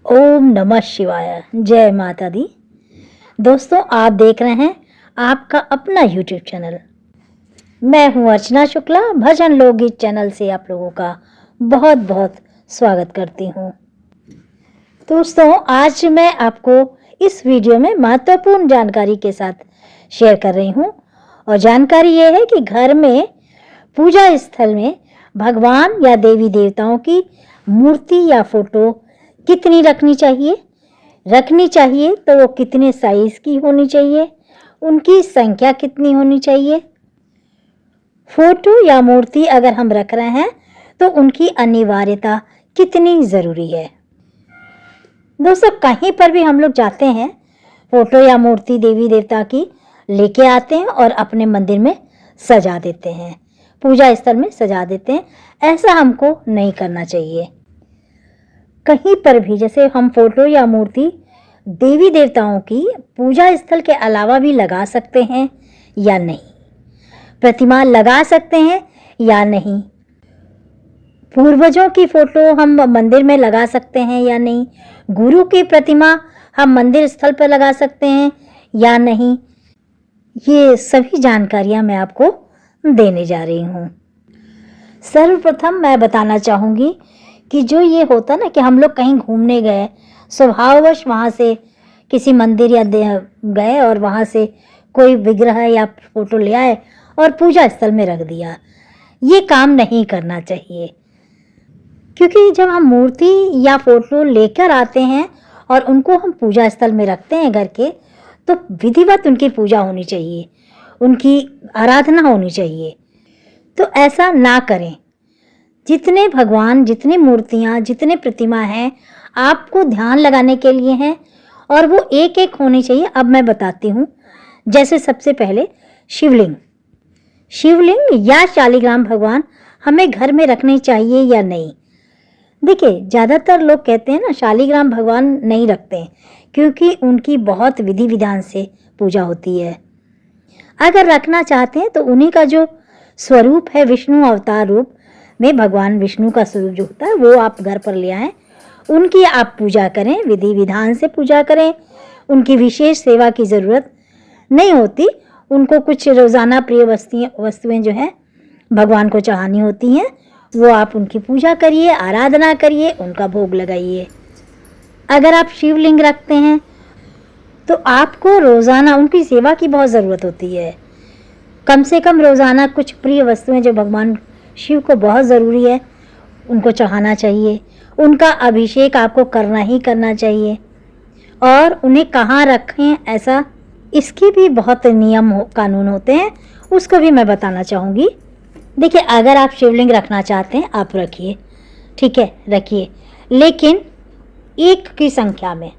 ओम नमः शिवाय। जय माता दी। दोस्तों, आप देख रहे हैं आपका अपना यूट्यूब चैनल। मैं हूं अर्चना शुक्ला। भजन लोकगीत चैनल से आप लोगों का बहुत बहुत स्वागत करती हूं। दोस्तों, आज मैं आपको इस वीडियो में महत्वपूर्ण जानकारी के साथ शेयर कर रही हूं और जानकारी ये है कि घर में पूजा स्थल में भगवान या देवी देवताओं की मूर्ति या फोटो कितनी रखनी चाहिए तो वो कितने साइज की होनी चाहिए, उनकी संख्या कितनी होनी चाहिए। फोटो या मूर्ति अगर हम रख रहे हैं तो उनकी अनिवार्यता कितनी ज़रूरी है। दोस्तों, कहीं पर भी हम लोग जाते हैं, फोटो या मूर्ति देवी देवता की लेके आते हैं और अपने मंदिर में सजा देते हैं, पूजा स्थल में सजा देते हैं। ऐसा हमको नहीं करना चाहिए। कहीं पर भी जैसे हम फोटो या मूर्ति देवी देवताओं की पूजा स्थल के अलावा भी लगा सकते हैं या नहीं, प्रतिमा लगा सकते हैं या नहीं, पूर्वजों की फोटो हम मंदिर में लगा सकते हैं या नहीं, गुरु की प्रतिमा हम मंदिर स्थल पर लगा सकते हैं या नहीं, ये सभी जानकारियां मैं आपको देने जा रही हूँ। सर्वप्रथम मैं बताना चाहूँगी कि जो ये होता ना कि हम लोग कहीं घूमने गए, स्वभाववश वहाँ से किसी मंदिर या गए और वहाँ से कोई विग्रह या फोटो ले आए और पूजा स्थल में रख दिया, ये काम नहीं करना चाहिए। क्योंकि जब हम मूर्ति या फोटो लेकर आते हैं और उनको हम पूजा स्थल में रखते हैं घर के, तो विधिवत उनकी पूजा होनी चाहिए, उनकी आराधना होनी चाहिए। तो ऐसा ना करें। जितने भगवान, जितनी मूर्तियाँ, जितने प्रतिमा हैं, आपको ध्यान लगाने के लिए हैं और वो एक एक होनी चाहिए। अब मैं बताती हूँ। जैसे सबसे पहले शिवलिंग या शालिग्राम भगवान हमें घर में रखने चाहिए या नहीं। देखिए, ज़्यादातर लोग कहते हैं ना शालिग्राम भगवान नहीं रखते हैं क्योंकि उनकी बहुत विधि विधान से पूजा होती है। अगर रखना चाहते हैं तो उन्हीं का जो स्वरूप है, विष्णु अवतार रूप में भगवान विष्णु का स्वरूप जो होता है, वो आप घर पर ले आएँ, उनकी आप पूजा करें, विधि विधान से पूजा करें। उनकी विशेष सेवा की ज़रूरत नहीं होती। उनको कुछ रोज़ाना प्रिय वस्तुएं जो हैं भगवान को चढ़ानी होती हैं, वो आप उनकी पूजा करिए, आराधना करिए, उनका भोग लगाइए। अगर आप शिवलिंग रखते हैं तो आपको रोज़ाना उनकी सेवा की बहुत ज़रूरत होती है। कम से कम रोज़ाना कुछ प्रिय वस्तुएं जो भगवान शिव को बहुत ज़रूरी है, उनको चढ़ाना चाहिए। उनका अभिषेक आपको करना ही करना चाहिए। और उन्हें कहाँ रखें, ऐसा इसकी भी बहुत नियम कानून होते हैं, उसको भी मैं बताना चाहूँगी। देखिए, अगर आप शिवलिंग रखना चाहते हैं, आप रखिए, ठीक है, रखिए, लेकिन एक की संख्या में,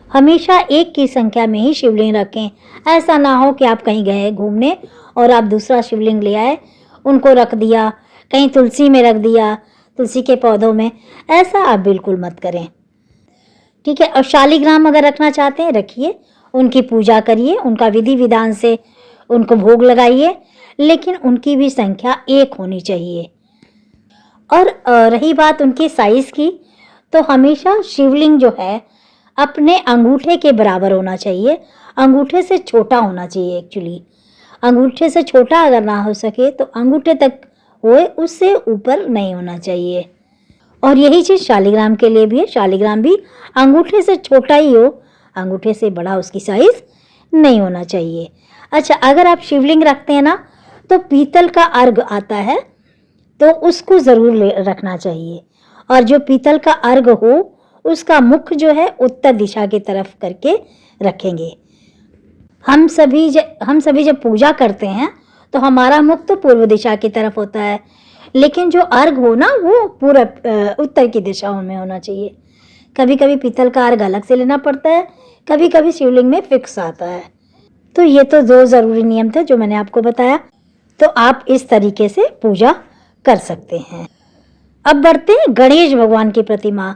हमेशा एक की संख्या में ही शिवलिंग रखें। ऐसा ना हो कि आप कहीं गए घूमने और आप दूसरा शिवलिंग ले आए, उनको रख दिया, कहीं तुलसी में रख दिया, तुलसी के पौधों में। ऐसा आप बिल्कुल मत करें, ठीक है। और शालिग्राम अगर रखना चाहते हैं, रखिए, उनकी पूजा करिए, उनका विधि विधान से उनको भोग लगाइए, लेकिन उनकी भी संख्या एक होनी चाहिए। और रही बात उनके साइज़ की, तो हमेशा शिवलिंग जो है अपने अंगूठे के बराबर होना चाहिए, अंगूठे से छोटा होना चाहिए। एक्चुअली अंगूठे से छोटा अगर ना हो सके तो अंगूठे तक होए, उससे ऊपर नहीं होना चाहिए। और यही चीज़ शालिग्राम के लिए भी है। शालिग्राम भी अंगूठे से छोटा ही हो, अंगूठे से बड़ा उसकी साइज़ नहीं होना चाहिए। अच्छा, अगर आप शिवलिंग रखते हैं ना, तो पीतल का अर्घ आता है, तो उसको ज़रूर रखना चाहिए। और जो पीतल का अर्घ हो, उसका मुख जो है उत्तर दिशा की तरफ करके रखेंगे। हम सभी जब पूजा करते हैं तो हमारा मुख तो पूर्व दिशा की तरफ होता है, लेकिन जो अर्घ हो ना, वो पूरब उत्तर की दिशा में होना चाहिए। कभी कभी पीतल का अर्घ अलग से लेना पड़ता है, कभी कभी शिवलिंग में फिक्स आता है। तो ये तो दो ज़रूरी नियम थे जो मैंने आपको बताया। तो आप इस तरीके से पूजा कर सकते हैं। अब बढ़ते हैं गणेश भगवान की प्रतिमा।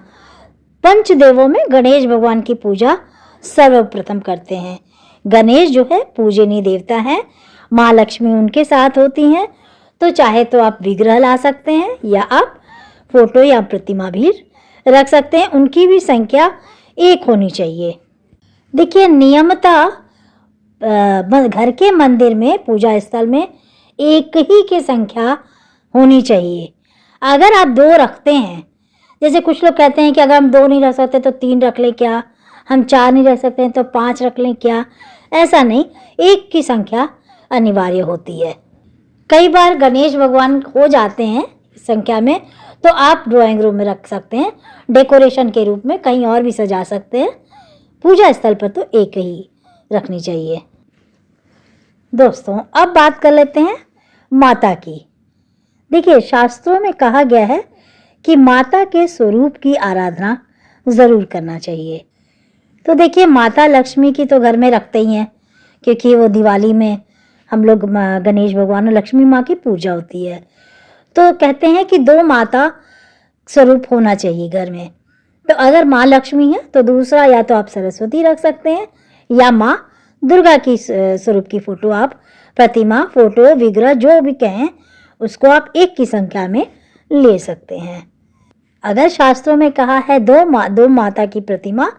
पंचदेवों में गणेश भगवान की पूजा सर्वप्रथम करते हैं। गणेश जो है पूजनीय देवता है, माँ लक्ष्मी उनके साथ होती हैं। तो चाहे तो आप विग्रह ला सकते हैं या आप फोटो या प्रतिमा भी रख सकते हैं, उनकी भी संख्या एक होनी चाहिए। देखिए, नियमतः घर के मंदिर में, पूजा स्थल में एक ही की संख्या होनी चाहिए। अगर आप 2 रखते हैं, जैसे कुछ लोग कहते हैं कि अगर हम 2 नहीं रख सकते तो 3 रख लें क्या, हम 4 नहीं रख सकते हैं तो 5 रख लें क्या, ऐसा नहीं, एक की संख्या अनिवार्य होती है। कई बार गणेश भगवान हो जाते हैं संख्या में, तो आप ड्राइंग रूम में रख सकते हैं, डेकोरेशन के रूप में कहीं और भी सजा सकते हैं। पूजा स्थल पर तो एक ही रखनी चाहिए। दोस्तों, अब बात कर लेते हैं माता की। देखिए, शास्त्रों में कहा गया है कि माता के स्वरूप की आराधना ज़रूर करना चाहिए। तो देखिए, माता लक्ष्मी की तो घर में रखते ही हैं, क्योंकि वो दिवाली में हम लोग गणेश भगवान और लक्ष्मी माँ की पूजा होती है। तो कहते हैं कि 2 माता स्वरूप होना चाहिए घर में। तो अगर माँ लक्ष्मी है तो दूसरा या तो आप सरस्वती रख सकते हैं, या माँ दुर्गा की स्वरूप की फोटो, आप प्रतिमा, फोटो, विग्रह जो भी कहें उसको आप एक की संख्या में ले सकते हैं। अगर शास्त्रों में कहा है दो माता की प्रतिमा,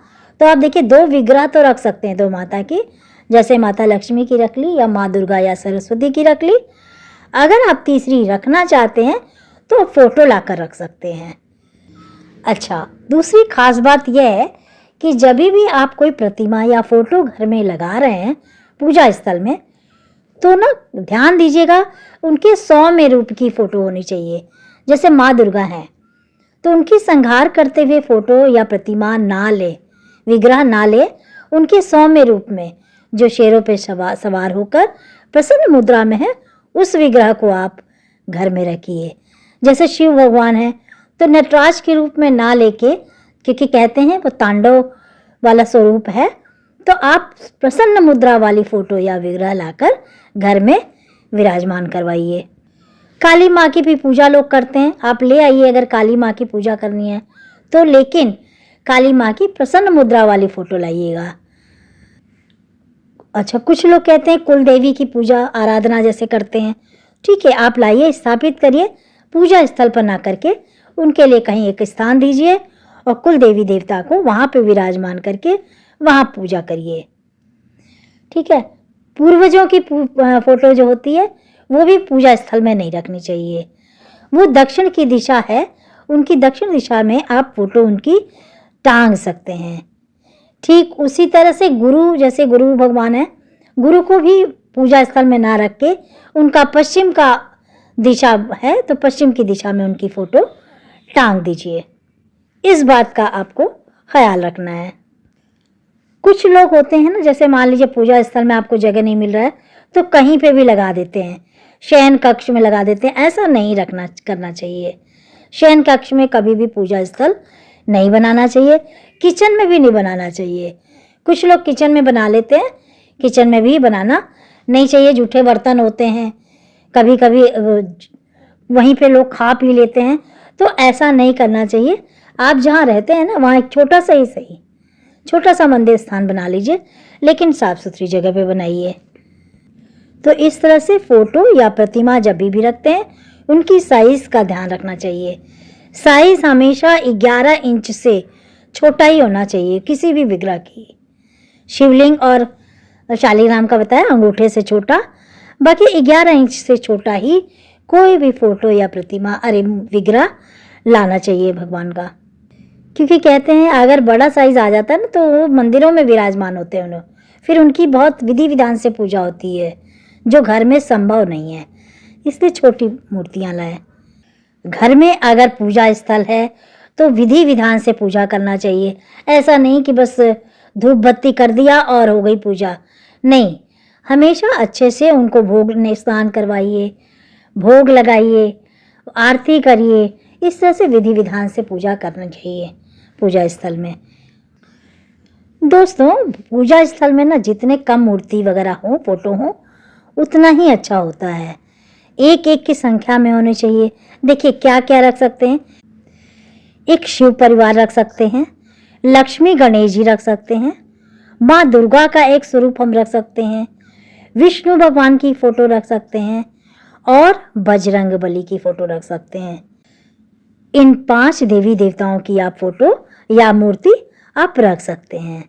तो आप देखिए 2 विग्रह तो रख सकते हैं 2 माता की, जैसे माता लक्ष्मी की रख ली या माँ दुर्गा या सरस्वती की रख ली। अगर आप तीसरी रखना चाहते हैं तो फोटो लाकर रख सकते हैं। अच्छा, दूसरी खास बात यह है कि जब भी आप कोई प्रतिमा या फोटो घर में लगा रहे हैं पूजा स्थल में, तो ना ध्यान दीजिएगा उनके 100वें रूप की फोटो होनी चाहिए। जैसे माँ दुर्गा हैं तो उनकी संहार करते हुए फोटो या प्रतिमा ना ले, विग्रह ना ले, उनके 100वें रूप में जो शेरों पे सवार होकर प्रसन्न मुद्रा में है, उस विग्रह को आप घर में रखिए। जैसे शिव भगवान है तो नटराज के रूप में ना लेके, क्योंकि कहते हैं वो तांडव वाला स्वरूप है, तो आप प्रसन्न मुद्रा वाली फोटो या विग्रह लाकर घर में विराजमान करवाइए। काली माँ की भी पूजा लोग करते हैं, आप ले आइए अगर काली माँ की पूजा करनी है तो, लेकिन काली माँ की प्रसन्न मुद्रा वाली फोटो लाइएगा। अच्छा, कुछ लोग कहते हैं कुल देवी की पूजा आराधना जैसे करते हैं, ठीक है, आप लाइए, स्थापित करिए, पूजा स्थल पर ना करके उनके लिए कहीं एक स्थान दीजिए और कुल देवी देवता को वहाँ पे विराजमान करके वहाँ पूजा करिए। ठीक है, पूर्वजों की फोटो जो होती है वो भी पूजा स्थल में नहीं रखनी चाहिए। वो दक्षिण की दिशा है, उनकी दक्षिण दिशा में आप फोटो उनकी टांग सकते हैं। ठीक उसी तरह से गुरु, जैसे गुरु भगवान है, गुरु को भी पूजा स्थल में ना रख के उनका पश्चिम का दिशा है तो पश्चिम की दिशा में उनकी फोटो टांग दीजिए। इस बात का आपको ख्याल रखना है। कुछ लोग होते हैं ना, जैसे मान लीजिए पूजा स्थल में आपको जगह नहीं मिल रहा है तो कहीं पे भी लगा देते हैं, शयन कक्ष में लगा देते हैं, ऐसा नहीं करना चाहिए। शयन कक्ष में कभी भी पूजा स्थल नहीं बनाना चाहिए, किचन में भी नहीं बनाना चाहिए। कुछ लोग किचन में बना लेते हैं, किचन में भी बनाना नहीं चाहिए, जूठे बर्तन होते हैं, कभी कभी वहीं पे लोग खा पी लेते हैं, तो ऐसा नहीं करना चाहिए। आप जहाँ रहते हैं ना वहाँ एक छोटा सा ही सही, छोटा सा मंदिर स्थान बना लीजिए, लेकिन साफ सुथरी जगह पे बनाइए। तो इस तरह से फोटो या प्रतिमा जब भी रखते हैं उनकी साइज का ध्यान रखना चाहिए। साइज हमेशा 11 इंच से छोटा ही होना चाहिए किसी भी विग्रह की। शिवलिंग और शालिग्राम का बताया अंगूठे से छोटा, बाकी 11 इंच से छोटा ही कोई भी फोटो या प्रतिमा विग्रह लाना चाहिए भगवान का। क्योंकि कहते हैं अगर बड़ा साइज आ जाता है ना तो वो मंदिरों में विराजमान होते हैं, फिर उनकी बहुत विधि विधान से पूजा होती है जो घर में संभव नहीं है, इसलिए छोटी मूर्तियां लाएं। घर में अगर पूजा स्थल है तो विधि विधान से पूजा करना चाहिए। ऐसा नहीं कि बस धूप बत्ती कर दिया और हो गई पूजा, नहीं, हमेशा अच्छे से उनको भोग स्नान करवाइए, भोग लगाइए, आरती करिए, इस तरह से विधि विधान से पूजा करना चाहिए पूजा स्थल में। दोस्तों, पूजा स्थल में ना जितने कम मूर्ति वगैरह हो, फोटो हो, उतना ही अच्छा होता है। एक एक की संख्या में होने चाहिए। देखिए क्या क्या रख सकते हैं, एक शिव परिवार रख सकते हैं, लक्ष्मी गणेश जी रख सकते हैं, माँ दुर्गा का एक स्वरूप हम रख सकते हैं, विष्णु भगवान की फोटो रख सकते हैं और बजरंग बली की फोटो रख सकते हैं। इन 5 देवी देवताओं की आप फोटो या मूर्ति आप रख सकते हैं।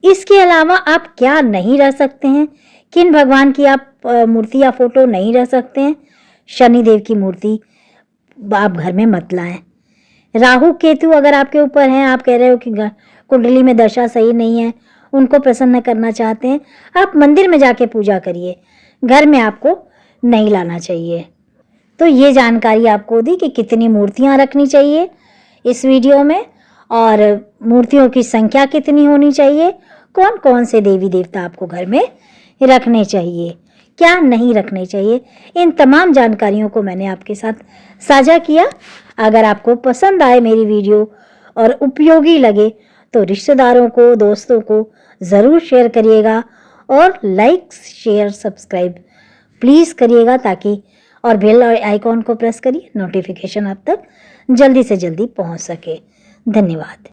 इसके अलावा आप क्या नहीं रख सकते हैं, किन भगवान की आप मूर्ति या फोटो नहीं रख सकते हैं? शनिदेव की मूर्ति आप घर में मत लाएं। राहु केतु अगर आपके ऊपर हैं, आप कह रहे हो कि कुंडली में दशा सही नहीं है, उनको प्रसन्न करना चाहते हैं, आप मंदिर में जाके पूजा करिए, घर में आपको नहीं लाना चाहिए। तो ये जानकारी आपको दी कि कितनी मूर्तियां रखनी चाहिए इस वीडियो में, और मूर्तियों की संख्या कितनी होनी चाहिए, कौन कौन से देवी देवता आपको घर में रखने चाहिए, क्या नहीं रखने चाहिए। इन तमाम जानकारियों को मैंने आपके साथ साझा किया। अगर आपको पसंद आए मेरी वीडियो और उपयोगी लगे तो रिश्तेदारों को, दोस्तों को ज़रूर शेयर करिएगा, और लाइक, शेयर, सब्सक्राइब प्लीज़ करिएगा, ताकि और बेल आइकॉन को प्रेस करिए, नोटिफिकेशन आप तक जल्दी से जल्दी पहुंच सके। धन्यवाद।